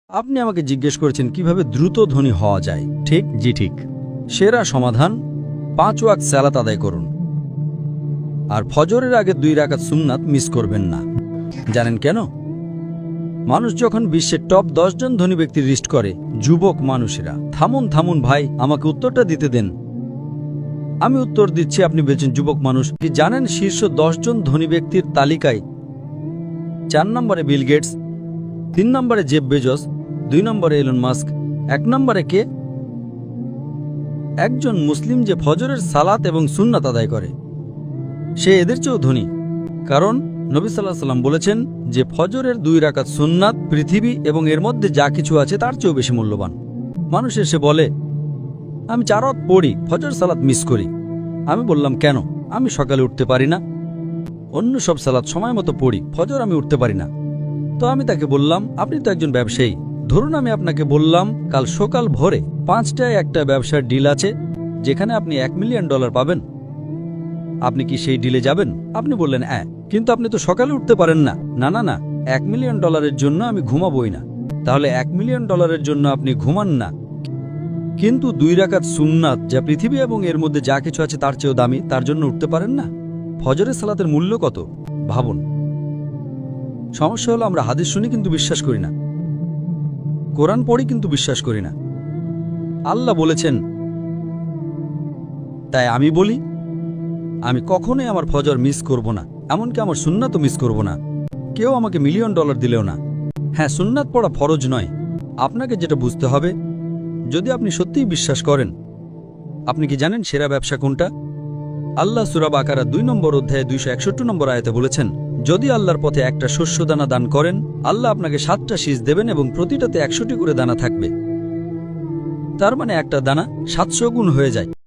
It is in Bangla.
আপনি আমাকে জিজ্ঞেস করেছেন কিভাবে দ্রুত ধনী হওয়া যায়, ঠিক? জি ঠিক। সেরা সমাধান 5 ওয়াক্ত সালাত আদায় করুন আর ফজরের আগে 2 রাকাত সুন্নাত মিস করবেন না। জানেন কেন? মানুষ যখন বিশ্বের টপ 10 জন ধনী ব্যক্তির লিস্ট করে, যুবক মানুষেরা থামুন ভাই, আমাকে উত্তরটা দিতে দেন। আমি উত্তর দিচ্ছি, আপনি বলছেন যুবক মানুষ। কি জানেন শীর্ষ 10 জন ধনী ব্যক্তির তালিকায় 4 নম্বরে বিল গেটস, 3 নম্বরে জেফ বেজোস, 2 নম্বরে এলন মাস্ক, 1 নম্বরে কে? একজন মুসলিম যে ফজরের সালাত এবং সুন্নাত আদায় করে, সে এদের চেয়েও ধনী। কারণ নবী সাল্লাল্লাহু আলাইহি ওয়াসাল্লাম বলেছেন যে ফজরের 2 রাকাত সুন্নাত পৃথিবী এবং এর মধ্যে যা কিছু আছে তার চেয়েও বেশি মূল্যবান। মানুষ এসে বলে, আমি 4 ওয়াক্ত পড়ি, ফজর সালাত মিস করি। আমি বললাম, কেন? আমি সকালে উঠতে পারি না, অন্য সব সালাত সময় মতো পড়ি, ফজর আমি উঠতে পারি না। তো আমি তাকে বললাম, আপনি তো একজন ব্যবসায়ী, ধরুন আমি আপনাকে বললাম কাল সকাল ভোরে 5টায় একটা ব্যবসার ডিল আছে যেখানে আপনি $1 মিলিয়ন পাবেন, আপনি কি সেই ডিলে যাবেন? আপনি বললেন হ্যাঁ, কিন্তু আপনি তো সকালে উঠতে পারেন না। না, $1 মিলিয়ন জন্য আমি ঘুমাবই না। তাহলে $1 মিলিয়ন জন্য আপনি ঘুমান না, কিন্তু 2 রাকাত সুন্নাত যা পৃথিবী এবং এর মধ্যে যা কিছু আছে তার চেয়েও দামি, তার জন্য উঠতে পারেন না? ফজরের সালাতের মূল্য কত ভাবুন। সমস্যা হলো আমরা হাদিস শুনি কিন্তু বিশ্বাস করি না, কোরআন পড়ি কিন্তু বিশ্বাস করি না। আল্লাহ বলেছেন, তাই আমি বলি আমি কখনোই আমার ফজর মিস করব না, এমনকি আমার সুন্নাতও মিস করব না। কেউ আমাকে $1 মিলিয়ন দিলেও না। হ্যাঁ, সুন্নাত পড়া ফরজ নয়। আপনাকে যেটা বুঝতে হবে, যদি আপনি সত্যিই বিশ্বাস করেন, আপনি কি জানেন সেরা ব্যবসা কোনটা? আল্লাহ সূরা বাকারা 2 নম্বর অধ্যায়ে 261 নম্বর আয়াতে বলেছেন, যদি আল্লাহর পথে একটা শস্যদানা দান করেন, আল্লাহ আপনাকে 7টা শীষ দেবেন এবং প্রতিটাতে 100টি করে দানা থাকবে। তার মানে একটা দানা 700 গুণ হয়ে যায়।